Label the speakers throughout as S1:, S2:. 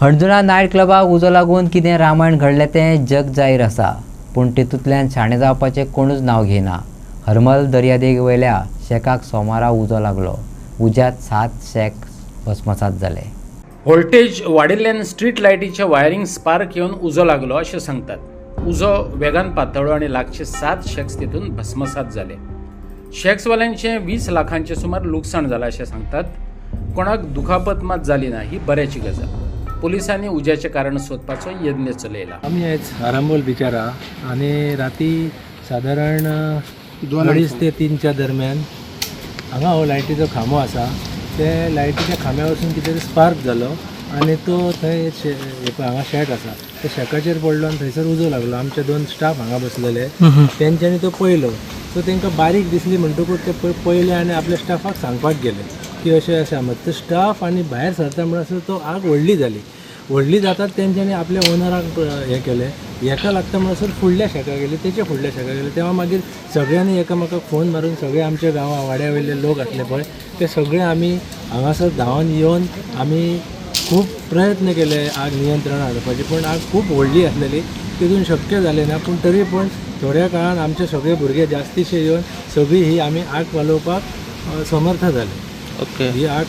S1: हणजुणा night क्लबाक उजो लागून कितें रामायण घडलें तें जग जाहीर आसा, पूण तेतूंतल्यान शाणे जावपाचें कोणूच नांव घेना। हरमल दर्यादेग वयल्या शेकाक सोमारा उजो लागलो। उज्यात 7 शेक भस्मसात जाले।
S2: व्होल्टेज वाडिल्ल्यान स्ट्रीट लायटीचे वायरिंग स्पार्क येवन उजो लागलो अशें सांगतात। उजो वेगान पातळ्ळो आनी लागचे 7 शेक्स तेतून भस्मसात जाले। शेक्सवाल्यांचे 20 लाखांचे सुमार लुकसाण जालां अशें सांगतात। कोणाक दुखापत मात जाली ना ही बऱ्याची गजाल। पोलिसांनी उज्याचे कारण सोदपाचो यत्न चलयला।
S3: आम्ही आज आरांबोल बिचारा आणि राती साधारण 2:30 ते 3च्या दरम्यान हांगा हो लायटीचो खांबो आसा, ते लायटीच्या खांब्या वरसून कितें स्पार्क जालो आणि तो थंय हांगा शेक आसा त्या शेकाचेर पडलो आणि थंयसर उजो लागलो। आमचे 2 स्टाफ हांगा बसलेले, तेंच्यांनी तो पळयलो, सो तांकां बारीक दिसली म्हणटकूच ते पळयले आनी आपल्या स्टाफाक सांगपाक गेले की अशें अशें आसा। तो स्टाफ आनी भायर सरता म्हणसर तो आग व्हडली जातात तेंच्यांनी आपल्या ओनराक हें केलें। हेका लागता म्हणसर फुडल्या शेका गेले, तेचे फुडल्या शेका गेले। तेव्हा मागीर सगळ्यांनी एकामेकाक फोन मारून सगळे आमच्या गांवा वाड्या वयले लोक आसले पळय ते सगळे आमी हांगासर धांवन येवन आमी खूब प्रयत्न केले आग नियंत्रणात हाडपाचे, पूण आग खूब व्हडली आसलेली, तितून शक्य जालें ना। पूण तरी पूण थोड्या काळान आमचे सगळे भुरगे जास्तीशे येवन सगळी ही आमी आग वालोवपाक समर्थ जाले।
S4: ओके,
S3: ही आग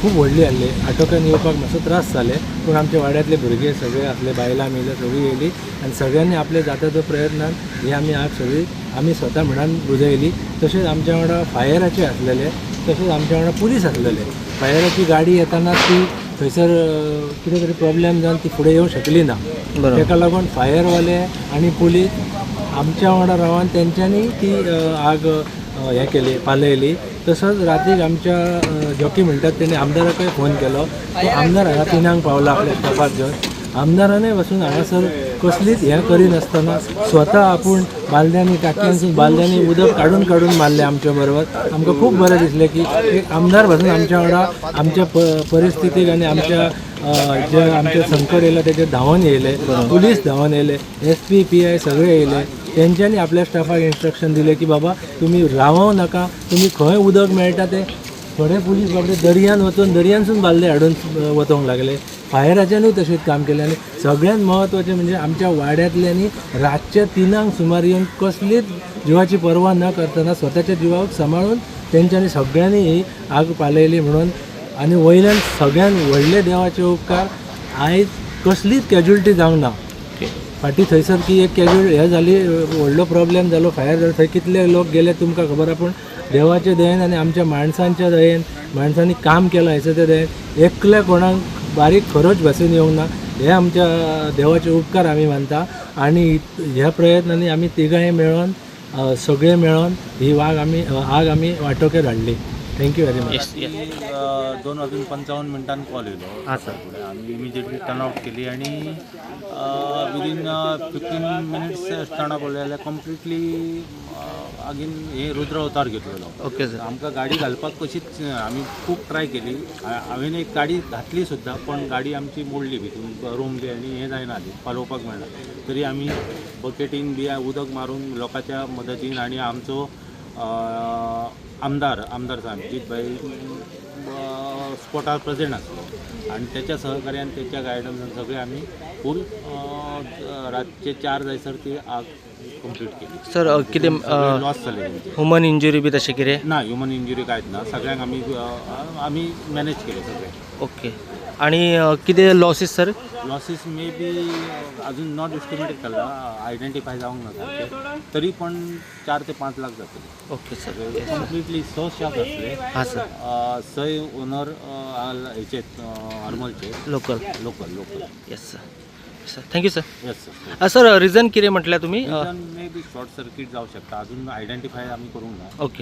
S3: खूब व्हडली आहली, आटोक्यान येवपाक मातसो त्रास जाले, पूण आमचे वाड्यातले भुरगे सगळे आसले, बायलां मिलं सगळीं येयली आनी सगळ्यांनी आपले जाता तो प्रयत्नान ही आमी आग सगळी आमी स्वता म्हणान बुजयली। तशेंच आमच्या वांगडा फायराचे आसलेले, तशेंच आमच्या वांगडा पुलीस आसलेले। फायराची गाडी येताना ती थंयसर कितें तरी प्रॉब्लेम जावन ती फुडें येवंक शकली ना, ताका लागून फायरवाले आनी पुलीस आमच्या वांगडा रावन तेंच्यांनी ती आग हें केली, पालयली। तसोच रातीक आमच्या जॉकी म्हणटात तेणी आमदाराकय फोन केलो, तो आमदार हांगा 3 पावला आपल्या स्टाफाक घेवन। आमदारानय वचून हांगासर कसलीच हें करिनासतना स्वता आपूण बालद्यांनी टाकयांसून बालद्यांनी उदक काडून मारलें आमच्या बरोबर। आमकां खूब बरें दिसलें की एक आमदार वचून आमच्या वांगडा आमच्या परिस्थितीक आनी आमच्या जे आमचे संकट येयले तेजे धांवन येयले, पुलीस धांवन येयले, SP PI सगळे येयले। तेंच्यांनी आपल्या स्टाफाक इन्स्ट्रक्शन दिले की बाबा तुमी रावों नाका, तुमी खंय उदक मेळटा ते। थोडे पुलीस बाबडे दर्यान वचून दर्यानसून बालदे हाडून वचोंक लागले। फायराच्यांनीय तशेंच काम केलें आनी सगळ्यांत म्हत्वाचें म्हणजे आमच्या वाड्यांतल्यांनी रातचे 3 सुमार येवन कसलीच जिवाची पर्वा न करतना स्वताच्या जिवाक सांबाळून तेंच्यांनी सगळ्यांनी ही आग पालयली म्हणून। आनी वयल्यान सगळ्यान व्हडले देवाचे उपकार, आयज कसलीच कॅज्युअलिटी जावंक ना। फाटीं थंयसर की एक हें जाली, व्हडलो प्रॉब्लेम जालो, फायर जालो, थंय कितले लोक गेले तुमकां खबर आहा, पूण देवाचे दयेन आनी आमच्या माणसांच्या दयेन, माणसांनी काम केलां हेचे ते दयेन एकल्या कोणाक बारीक खरोच भासून येवंक ना। हे आमच्या देवाचे उपकार आमी मानता आनी ह्या प्रयत्नांनी आमी तिगांय मेळोन सगळे मेळोन ही आग आमी वाटोक्यार हाडली। Thank you very much.
S5: 2:55 कॉल येयलो।
S4: हां सर,
S5: फुडें आमी इमिजिएटली टर्न आउट केली आनी विदीन 15 मिनिट्स टर्न आउट जाल्यार कंप्लिटली आगीन हे रुद्र अवतार घेतलेलो।
S4: ओके सर,
S5: आमकां गाडी घालपाक कशीच आमी खूब ट्राय केली। हांवें एक गाडी घातली सुद्दां, पण गाडी आमची मोडली भितून रूम बी आनी हें जायना, पालोवपाक मेळना। तरी आमी बकेटीन बी उदक मारून लोकांच्या मदतीन आनी आमचो आमदार साहेब जितभाई स्पॉटार प्रेजेंट आसलो आनी त्याच्या सहकार्यान त्याच्या गायडन्सान सगळे आमी फूल रातचे 4 जायसर ती आग कंप्लीट केली।
S4: सर कितें
S5: लॉस जाले
S4: ह्युमन इंजुरी बी तशें कितें
S5: ना, ह्युमन इंजुरी कांयच ना, सगळ्यांक आमी मॅनेज केले सगळे।
S4: ओके, आणि कितें लॉसीस सर?
S5: लॉसीस मे बी अजून नॉट एस्टिमेटेड केला, आयडेंटिफाय जावंक ना, तरी पण 4 ते 5 लाख जातले।
S4: ओके सर,
S5: कंप्लिटली 6 स्टाफ आसले।
S4: हां सर,
S5: 6 ओनर हेचे हरमलचे
S4: local. Yes sir, thank you sir.
S5: Yes sir.
S4: Sir reason कितें म्हटल्यार तुमी?
S5: मे बी शॉर्ट सर्किट जावं शकता, अजून आयडेंटिफाय आमी करूंक ना।
S4: ओके।